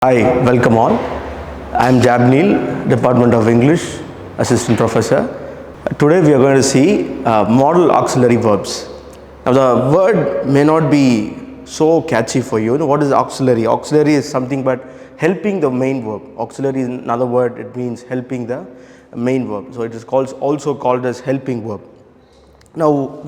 Hi, welcome all. I am Jabneel, Department of English, Assistant Professor. Today we are going to see model auxiliary verbs. Now the word may not be so catchy for you. What is auxiliary? Auxiliary is something but helping the main verb. Auxiliary is another word, it means helping the main verb. So it is also called as helping verb. Now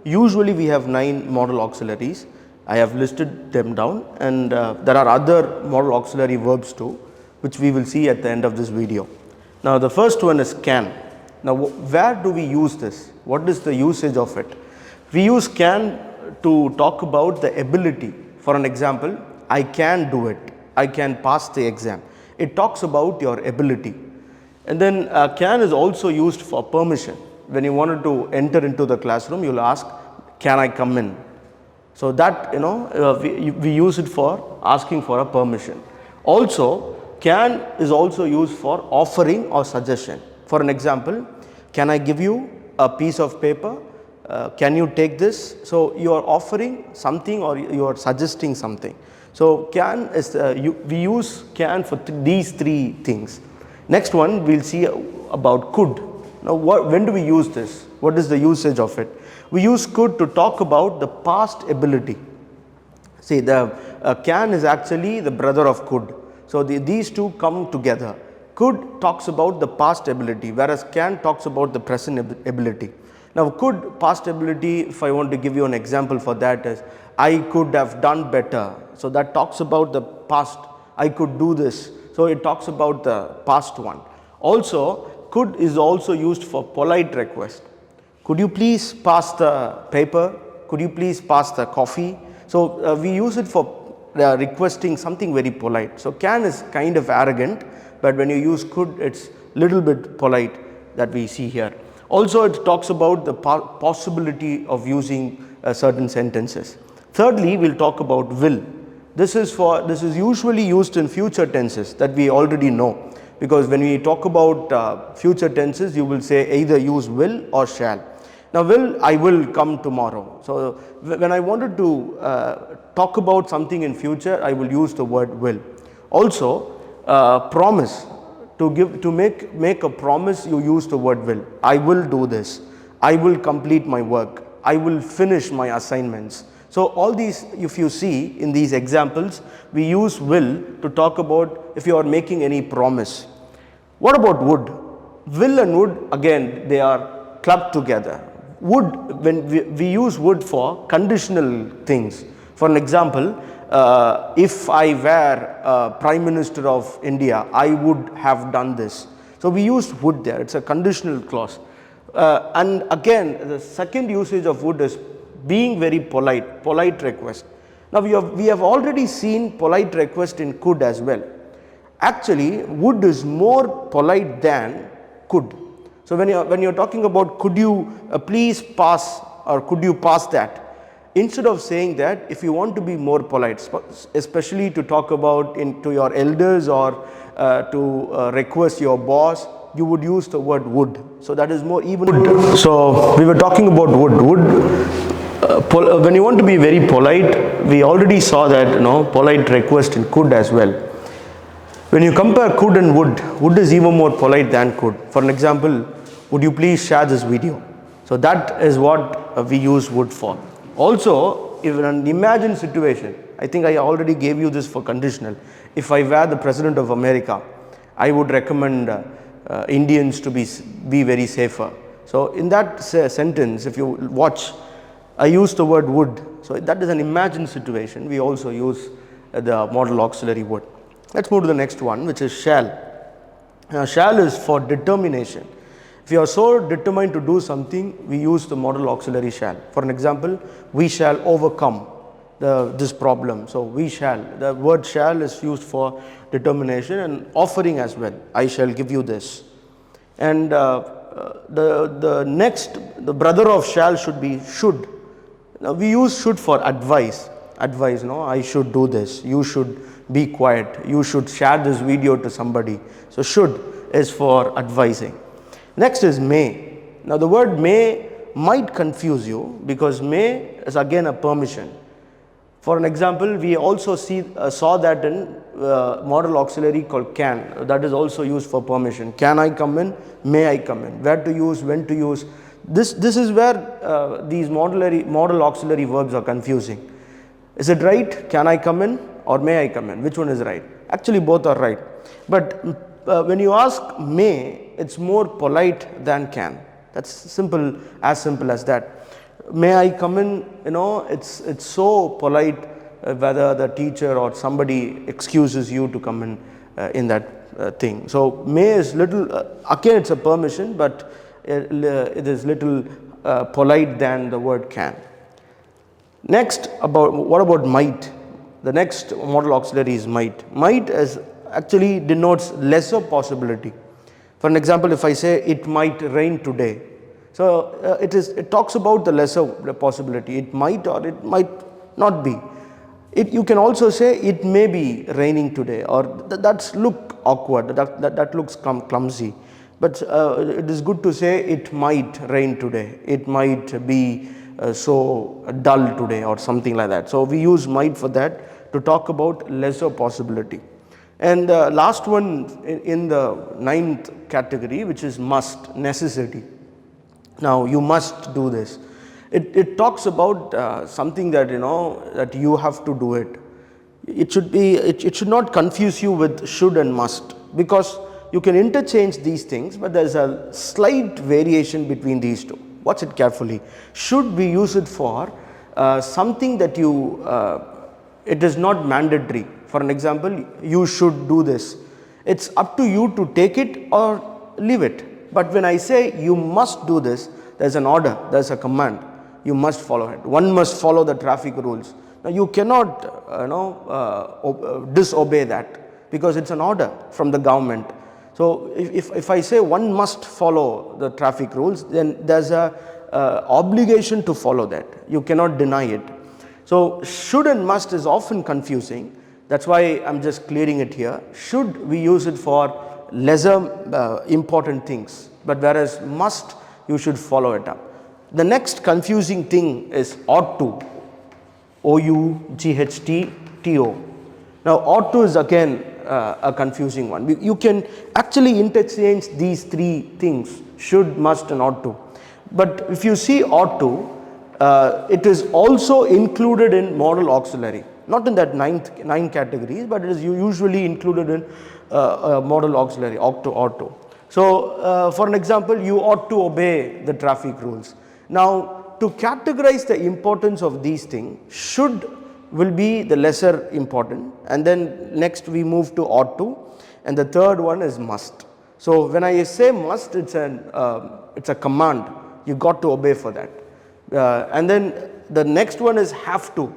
usually we have 9 model auxiliaries. I have listed them down, and there are other model auxiliary verbs too, which we will see at the end of this video. Now the first one is can. Now where do we use this? What is the usage of it? We use can to talk about the ability. For an example, I can do it. I can pass the exam. It talks about your ability. And then can is also used for permission. When you wanted to enter into the classroom, you will ask, can I come in? So that we use it for asking for a permission. Also, can is also used for offering or suggestion. For an example, can I give you a piece of paper? Can you take this? So you are offering something or you are suggesting something. So can is we use can for these 3 things. Next one we'll see about could. Now when do we use this? What is the usage of it? We use could to talk about the past ability. See, the can is actually the brother of could. So these two come together. Could talks about the past ability, whereas can talks about the present ability. Now could, past ability, if I want to give you an example for that, is I could have done better. So that talks about the past. I could do this. So it talks about the past one. Also, could is also used for polite request. Could you please pass the paper? Could you please pass the coffee? So we use it for requesting something very polite. So can is kind of arrogant, but when you use could, it's little bit polite that we see here. Also, it talks about the possibility of using certain sentences. Thirdly, we'll talk about will. This is usually used in future tenses that we already know, because when we talk about future tenses, you will say either use will or shall. Now I will come tomorrow. So when I wanted to talk about something in future, I will use the word will. Also, promise. To make a promise, you use the word will. I will do this. I will complete my work. I will finish my assignments. So all these, if you see in these examples, we use will to talk about if you are making any promise. What about would? Will and would, again, they are clubbed together. Would, when we use would for conditional things. For an example, if I were Prime Minister of India, I would have done this. So we use would there. It's a conditional clause. And again, the second usage of would is being very polite request. Now we have already seen polite request in could as well. Actually, would is more polite than could. So when you're talking about could you please pass, or could you pass that, instead of saying that, if you want to be more polite, especially to talk about to your elders or to request your boss, you would use the word would. So that is more even. So we were talking about would. When you want to be very polite, we already saw that polite request in could as well. When you compare could and would is even more polite than could. For an example, would you please share this video? So that is what we use would for. Also, if in an imagined situation, I think I already gave you this for conditional. If I were the President of America, I would recommend Indians to be very safer. So in that sentence, if you watch, I use the word would. So that is an imagined situation. We also use the model auxiliary would. Let's move to the next one, which is shall. Now, shall is for determination. If you are so determined to do something, we use the model auxiliary shall. For an example, we shall overcome this problem. So we shall. The word shall is used for determination and offering as well. I shall give you this. And the next, the brother of shall should be should. Now we use should for advice. Advice, I should do this. You should be quiet. You should share this video to somebody. So should is for advising. Next is may. Now the word may might confuse you, because may is again a permission. For an example, we also saw that in modal auxiliary called can, that is also used for permission. Can I come in? May I come in? Where to use? When to use? This is where these modal auxiliary verbs are confusing. Is it right? Can I come in or may I come in? Which one is right? Actually, both are right. But when you ask may, it's more polite than can. That's simple as that. May I come in? You know, it's so polite whether the teacher or somebody excuses you to come in that thing. So may is little again, it's a permission, but it is little polite than the word can. Next, what about might? The next modal auxiliary is might. Might actually denotes lesser possibility. For an example, if I say it might rain today, so it talks about the lesser possibility. It might or it might not be. You can also say it may be raining today, or that's look awkward. That looks clumsy. But it is good to say it might rain today. It might be so dull today, or something like that. So we use might for that to talk about lesser possibility. And last one in the 9th category, which is must, necessity. Now you must do this. It talks about something that that you have to do it. It should not confuse you with should and must, because you can interchange these things, but there is a slight variation between these two. Watch it carefully. Should we use it for something that it is not mandatory. For an example, you should do this. It's up to you to take it or leave it. But when I say you must do this, there is an order, there is a command. You must follow it. One must follow the traffic rules. Now you cannot disobey that, because it's an order from the government. So if I say one must follow the traffic rules, then there's a obligation to follow that. You cannot deny it. So should and must is often confusing. That's why I'm just clearing it here. Should, we use it for lesser important things, but whereas must, you should follow it up. The next confusing thing is ought to. O-U-G-H-T-T-O. Now ought to is again a confusing one. You can actually interchange these three things: should, must and ought to. But if you see ought to, it is also included in modal auxiliary. Not in that nine categories, but it is usually included in modal auxiliary, ought to. So for an example, you ought to obey the traffic rules. Now to categorize the importance of these things, should will be the lesser important, and then next we move to ought to, and the third one is must. So when I say must, it's a command. You got to obey for that. And then the next one is have to.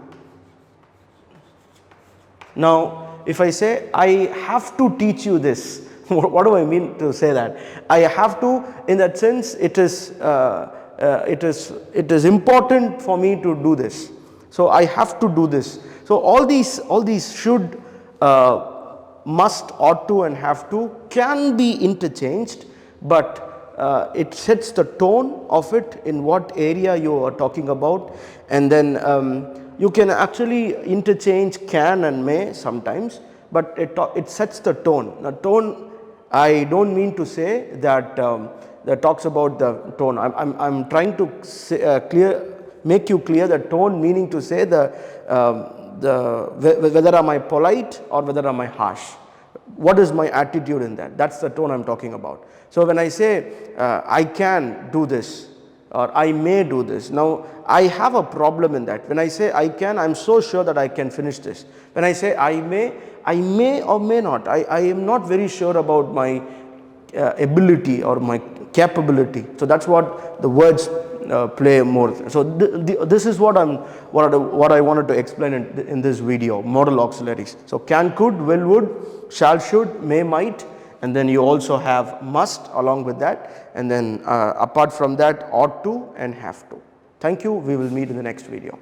Now if I say I have to teach you this, what do I mean to say that? I have to, in that sense, it is important for me to do this. So I have to do this. So all these should, must, ought to and have to can be interchanged, but it sets the tone of it, in what area you are talking about. And then you can actually interchange can and may sometimes, but it sets the tone. Now tone, I don't mean to say that that talks about the tone. I'm trying to say, make you clear the tone, meaning to say whether am I polite or whether am I harsh. What is my attitude in that? That's the tone I'm talking about. So when I say I can do this or I may do this, now I have a problem in that. When I say I can, I'm so sure that I can finish this. When I say I may or may not. I am not very sure about my ability or my capability. So that's what the words play more. So this is what I wanted to explain in this video, modal auxiliaries. So can, could, will, would, shall, should, may, might, and then you also have must along with that, and then apart from that ought to and have to. Thank you. We will meet in the next video.